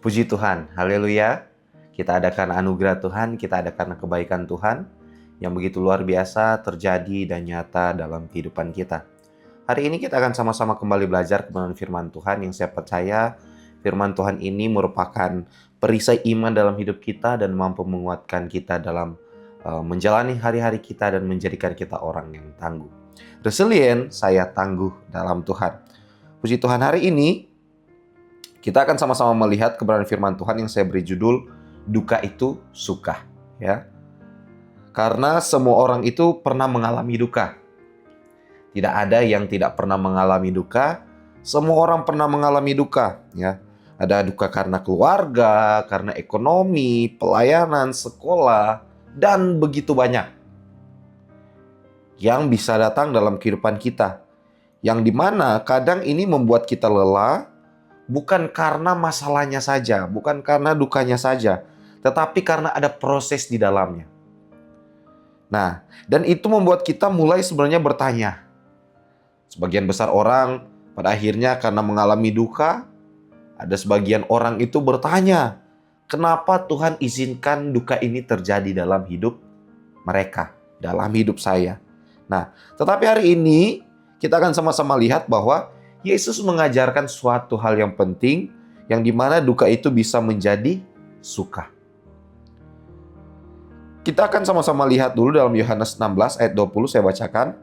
Puji Tuhan, haleluya. Kita ada karena anugerah Tuhan, kita ada karena kebaikan Tuhan yang begitu luar biasa terjadi dan nyata dalam kehidupan kita. Hari ini kita akan sama-sama kembali belajar kebenaran firman Tuhan yang saya percaya firman Tuhan ini merupakan perisai iman dalam hidup kita dan mampu menguatkan kita dalam menjalani hari-hari kita dan menjadikan kita orang yang tangguh. Resilient, saya tangguh dalam Tuhan. Puji Tuhan, hari ini kita akan sama-sama melihat kebenaran firman Tuhan yang saya beri judul Duka itu Suka, ya. Karena semua orang itu pernah mengalami duka. Tidak ada yang tidak pernah mengalami duka. Semua orang pernah mengalami duka, ya. Ada duka karena keluarga, karena ekonomi, pelayanan, sekolah, dan begitu banyak yang bisa datang dalam kehidupan kita. Yang dimana kadang ini membuat kita lelah, bukan karena masalahnya saja, bukan karena dukanya saja, tetapi karena ada proses di dalamnya. Nah, dan itu membuat kita mulai sebenarnya bertanya. Sebagian besar orang pada akhirnya karena mengalami duka, ada sebagian orang itu bertanya, kenapa Tuhan izinkan duka ini terjadi dalam hidup mereka, dalam hidup saya. Nah, tetapi hari ini kita akan sama-sama lihat bahwa Yesus mengajarkan suatu hal yang penting, yang dimana duka itu bisa menjadi suka. Kita akan sama-sama lihat dulu dalam Yohanes 16 ayat 20, saya bacakan.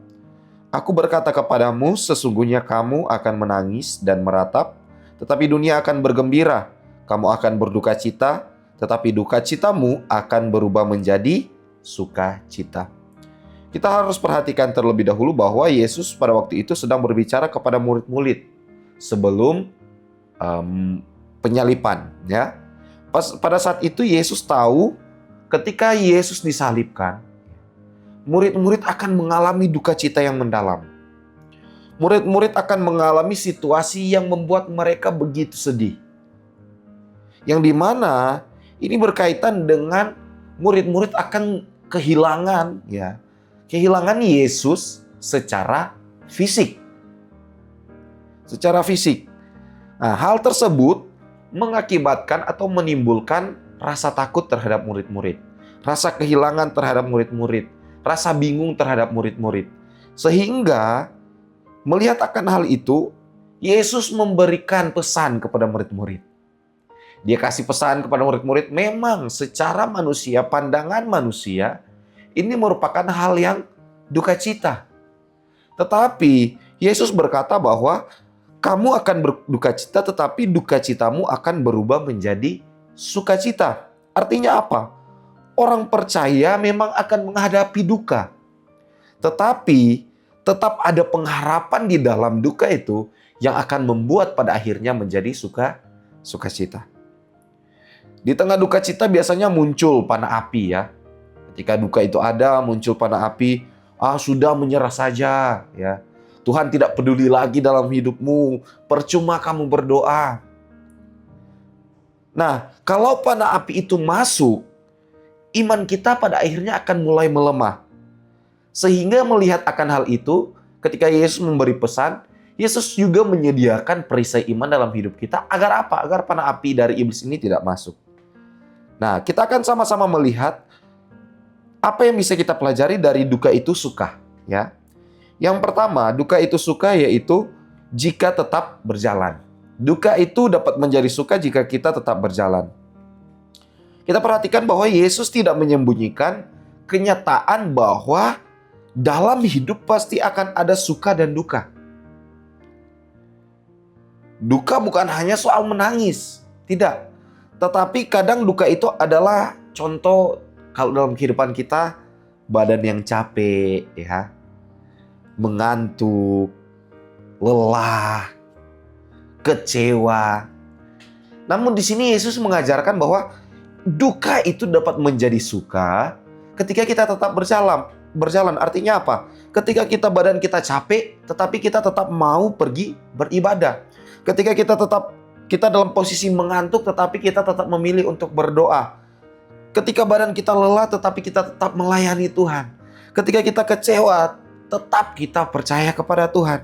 Aku berkata kepadamu, sesungguhnya kamu akan menangis dan meratap, tetapi dunia akan bergembira. Kamu akan berduka cita, tetapi duka citamu akan berubah menjadi sukacita. Kita harus perhatikan terlebih dahulu bahwa Yesus pada waktu itu sedang berbicara kepada murid-murid sebelum penyalipan, ya. Pada saat itu Yesus tahu ketika Yesus disalibkan, murid-murid akan mengalami duka cita yang mendalam. Murid-murid akan mengalami situasi yang membuat mereka begitu sedih. Yang dimana ini berkaitan dengan murid-murid akan kehilangan, ya. Kehilangan Yesus secara fisik. Secara fisik. Nah, hal tersebut mengakibatkan atau menimbulkan rasa takut terhadap murid-murid. Rasa kehilangan terhadap murid-murid. Rasa bingung terhadap murid-murid. Sehingga melihat akan hal itu, Yesus memberikan pesan kepada murid-murid. Dia kasih pesan kepada murid-murid, memang secara manusia, pandangan manusia, ini merupakan hal yang duka cita. Tetapi Yesus berkata bahwa kamu akan berduka cita, tetapi duka citamu akan berubah menjadi sukacita. Artinya apa? Orang percaya memang akan menghadapi duka. Tetapi tetap ada pengharapan di dalam duka itu yang akan membuat pada akhirnya menjadi sukacita. Di tengah duka cita biasanya muncul panah api, ya. Ketika duka itu ada, muncul panah api, sudah menyerah saja, ya. Tuhan tidak peduli lagi dalam hidupmu, percuma kamu berdoa. Nah, kalau panah api itu masuk, iman kita pada akhirnya akan mulai melemah. Sehingga melihat akan hal itu, ketika Yesus memberi pesan, Yesus juga menyediakan perisai iman dalam hidup kita. Agar apa? Agar panah api dari iblis ini tidak masuk. Nah, kita akan sama-sama melihat apa yang bisa kita pelajari dari duka itu suka, ya. Yang pertama, duka itu suka yaitu jika tetap berjalan. Duka itu dapat menjadi suka jika kita tetap berjalan. Kita perhatikan bahwa Yesus tidak menyembunyikan kenyataan bahwa dalam hidup pasti akan ada suka dan duka. Duka bukan hanya soal menangis, tidak. Tetapi kadang duka itu adalah contoh. Kalau dalam kehidupan kita, badan yang capek, ya, mengantuk, lelah, kecewa. Namun di sini Yesus mengajarkan bahwa duka itu dapat menjadi suka ketika kita tetap berjalan. Artinya apa? Ketika badan kita capek, tetapi kita tetap mau pergi beribadah. Ketika kita dalam posisi mengantuk, tetapi kita tetap memilih untuk berdoa. Ketika badan kita lelah, tetapi kita tetap melayani Tuhan. Ketika kita kecewa, tetap kita percaya kepada Tuhan.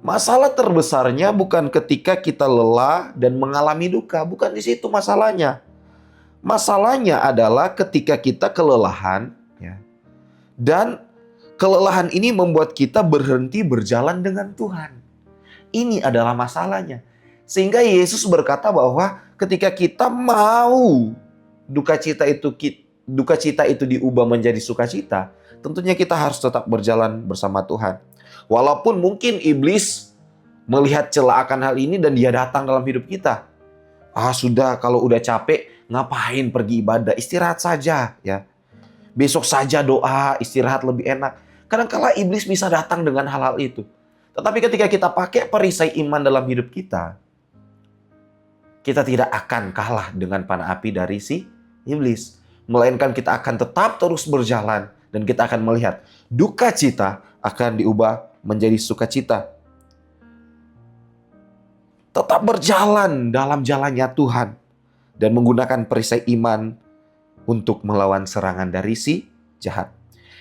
Masalah terbesarnya bukan ketika kita lelah dan mengalami duka, bukan di situ masalahnya. Masalahnya adalah ketika kita kelelahan, ya, dan kelelahan ini membuat kita berhenti berjalan dengan Tuhan. Ini adalah masalahnya. Sehingga Yesus berkata bahwa ketika kita mau duka cita itu diubah menjadi sukacita, tentunya kita harus tetap berjalan bersama Tuhan. Walaupun mungkin iblis melihat celah akan hal ini dan dia datang dalam hidup kita. Sudah, kalau udah capek, ngapain pergi ibadah? Istirahat saja, ya. Besok saja doa, istirahat lebih enak. Kadang-kala iblis bisa datang dengan hal-hal itu. Tetapi ketika kita pakai perisai iman dalam hidup kita tidak akan kalah dengan panah api dari si iblis. Melainkan kita akan tetap terus berjalan dan kita akan melihat duka cita akan diubah menjadi sukacita. Tetap berjalan dalam jalannya Tuhan dan menggunakan perisai iman untuk melawan serangan dari si jahat.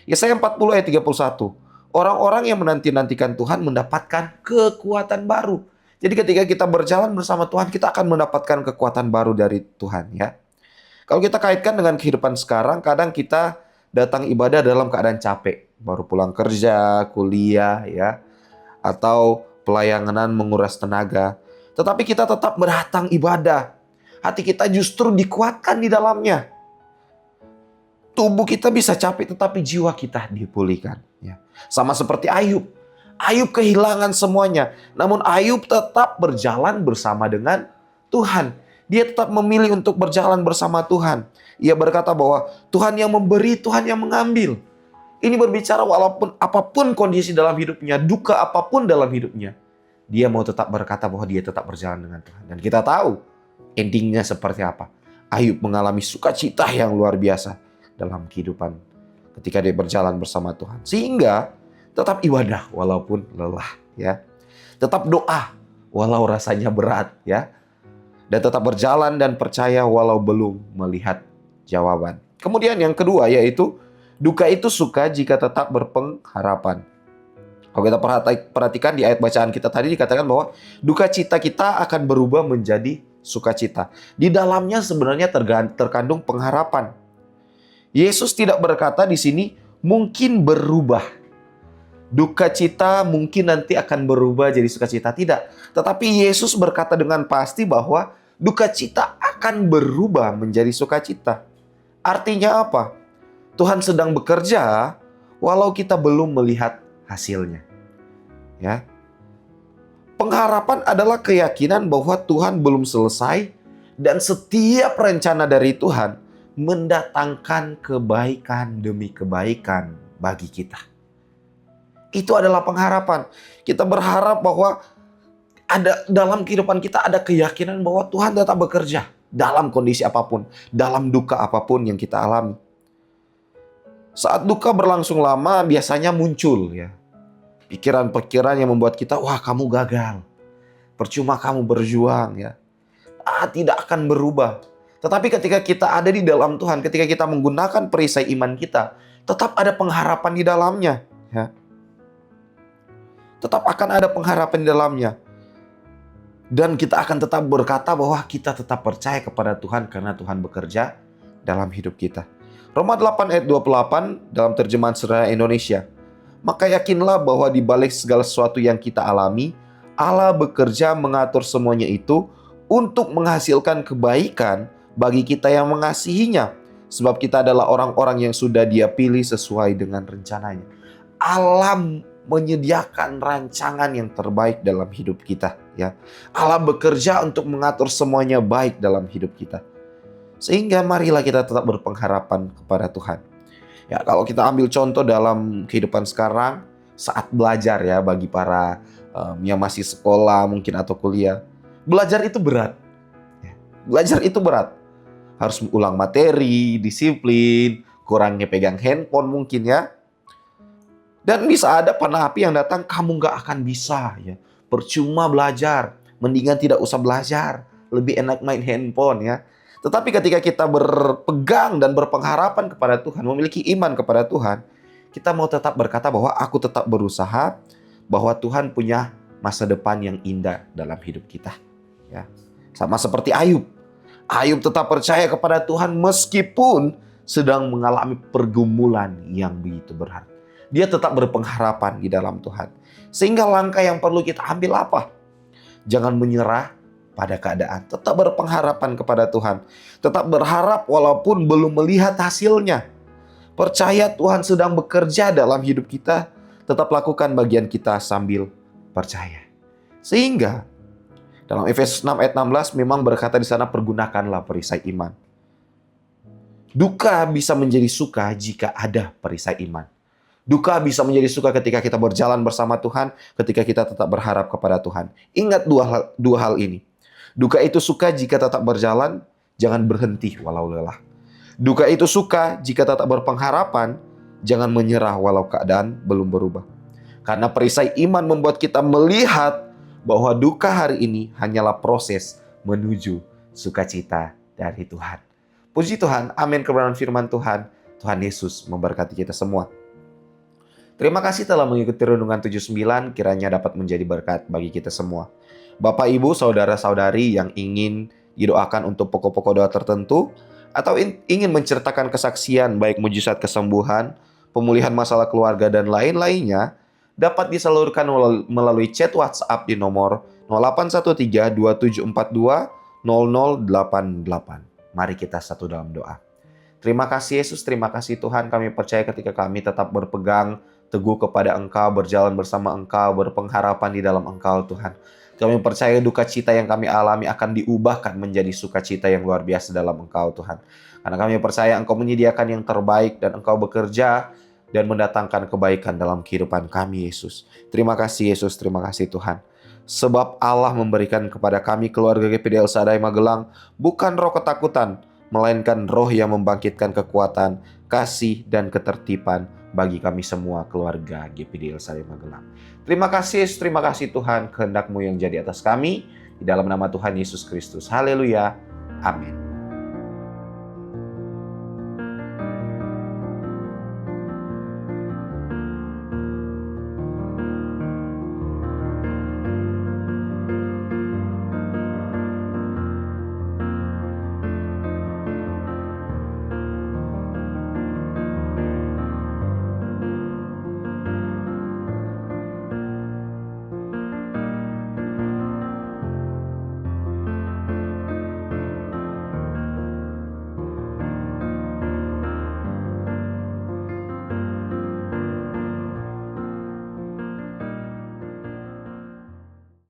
Yesaya 40 ayat 31. Orang-orang yang menanti-nantikan Tuhan mendapatkan kekuatan baru. Jadi ketika kita berjalan bersama Tuhan, kita akan mendapatkan kekuatan baru dari Tuhan, ya. Kalau kita kaitkan dengan kehidupan sekarang, kadang kita datang ibadah dalam keadaan capek, baru pulang kerja, kuliah, ya, atau pelayanan menguras tenaga. Tetapi kita tetap berdatang ibadah. Hati kita justru dikuatkan di dalamnya. Tubuh kita bisa capek, tetapi jiwa kita dipulihkan. Ya. Sama seperti Ayub. Ayub kehilangan semuanya. Namun Ayub tetap berjalan bersama dengan Tuhan. Dia tetap memilih untuk berjalan bersama Tuhan. Ia berkata bahwa Tuhan yang memberi, Tuhan yang mengambil. Ini berbicara walaupun apapun kondisi dalam hidupnya, duka apapun dalam hidupnya, dia mau tetap berkata bahwa dia tetap berjalan dengan Tuhan. Dan kita tahu endingnya seperti apa. Ayub mengalami sukacita yang luar biasa dalam kehidupan ketika dia berjalan bersama Tuhan. Sehingga tetap ibadah walaupun lelah, ya. Tetap doa walau rasanya berat, ya. Dan tetap berjalan dan percaya walau belum melihat jawaban. Kemudian yang kedua yaitu duka itu suka jika tetap berpengharapan. Kalau kita perhatikan di ayat bacaan kita tadi dikatakan bahwa duka cita kita akan berubah menjadi sukacita. Di dalamnya sebenarnya terkandung pengharapan. Yesus tidak berkata di sini mungkin berubah. Duka cita mungkin nanti akan berubah jadi sukacita. Tidak. Tetapi Yesus berkata dengan pasti bahwa duka cita akan berubah menjadi sukacita. Artinya apa? Tuhan sedang bekerja walau kita belum melihat hasilnya. Ya. Pengharapan adalah keyakinan bahwa Tuhan belum selesai dan setiap rencana dari Tuhan mendatangkan kebaikan demi kebaikan bagi kita. Itu adalah pengharapan. Kita berharap bahwa dalam kehidupan kita ada keyakinan bahwa Tuhan tetap bekerja dalam kondisi apapun, dalam duka apapun yang kita alami. Saat duka berlangsung lama biasanya muncul, ya, pikiran-pikiran yang membuat kita, wah, kamu gagal. Percuma kamu berjuang, ya. Tidak akan berubah. Tetapi ketika kita ada di dalam Tuhan, ketika kita menggunakan perisai iman kita, tetap ada pengharapan di dalamnya, ya. Tetap akan ada pengharapan di dalamnya. Dan kita akan tetap berkata bahwa kita tetap percaya kepada Tuhan karena Tuhan bekerja dalam hidup kita. Roma 8 ayat 28 dalam terjemahan Sederhana Indonesia. Maka yakinlah bahwa di balik segala sesuatu yang kita alami, Allah bekerja mengatur semuanya itu untuk menghasilkan kebaikan bagi kita yang mengasihinya. Sebab kita adalah orang-orang yang sudah Dia pilih sesuai dengan rencananya. Allah menyediakan rancangan yang terbaik dalam hidup kita, ya. Allah bekerja untuk mengatur semuanya baik dalam hidup kita. Sehingga marilah kita tetap berpengharapan kepada Tuhan. Ya, kalau kita ambil contoh dalam kehidupan sekarang, saat belajar, ya, bagi para yang masih sekolah mungkin atau kuliah, belajar itu berat. Ya, belajar itu berat. Harus ulang materi, disiplin, kurangnya pegang handphone mungkin, ya. Dan bisa ada panah api yang datang, kamu gak akan bisa, ya. Percuma belajar, mendingan tidak usah belajar. Lebih enak main handphone, ya. Tetapi ketika kita berpegang dan berpengharapan kepada Tuhan, memiliki iman kepada Tuhan, kita mau tetap berkata bahwa aku tetap berusaha, bahwa Tuhan punya masa depan yang indah dalam hidup kita. Ya. Sama seperti Ayub. Ayub tetap percaya kepada Tuhan meskipun sedang mengalami pergumulan yang begitu berat. Dia tetap berpengharapan di dalam Tuhan. Sehingga langkah yang perlu kita ambil apa? Jangan menyerah pada keadaan. Tetap berpengharapan kepada Tuhan. Tetap berharap walaupun belum melihat hasilnya. Percaya Tuhan sedang bekerja dalam hidup kita. Tetap lakukan bagian kita sambil percaya. Sehingga dalam Efesus 6 ayat 16 memang berkata di sana, pergunakanlah perisai iman. Duka bisa menjadi suka jika ada perisai iman. Duka bisa menjadi suka ketika kita berjalan bersama Tuhan, ketika kita tetap berharap kepada Tuhan. Ingat dua hal ini. Duka itu suka jika tetap berjalan, jangan berhenti walau lelah. Duka itu suka jika tetap berpengharapan, jangan menyerah walau keadaan belum berubah. Karena perisai iman membuat kita melihat bahwa duka hari ini hanyalah proses menuju sukacita dari Tuhan. Puji Tuhan, amin kebenaran firman Tuhan. Tuhan Yesus memberkati kita semua. Terima kasih telah mengikuti Renungan 79, kiranya dapat menjadi berkat bagi kita semua. Bapak, Ibu, Saudara-saudari yang ingin didoakan untuk pokok-pokok doa tertentu, atau ingin menceritakan kesaksian baik mujizat kesembuhan, pemulihan masalah keluarga, dan lain-lainnya, dapat disalurkan melalui chat WhatsApp di nomor 0813-2742-0088. Mari kita satu dalam doa. Terima kasih Yesus, terima kasih Tuhan. Kami percaya ketika kami tetap berpegang teguh kepada Engkau, berjalan bersama Engkau, berpengharapan di dalam Engkau Tuhan. Kami percaya duka cita yang kami alami akan diubahkan menjadi sukacita yang luar biasa dalam Engkau Tuhan. Karena kami percaya Engkau menyediakan yang terbaik dan Engkau bekerja dan mendatangkan kebaikan dalam kehidupan kami, Yesus. Terima kasih, Yesus. Terima kasih, Tuhan. Sebab Allah memberikan kepada kami, keluarga GPD El Shaddai Magelang, bukan roh ketakutan, melainkan roh yang membangkitkan kekuatan, kasih, dan ketertiban bagi kami semua, keluarga GPD El Shaddai Magelang. Terima kasih, Yesus. Terima kasih, Tuhan. Kehendak-Mu yang jadi atas kami. Di dalam nama Tuhan Yesus Kristus. Haleluya. Amin.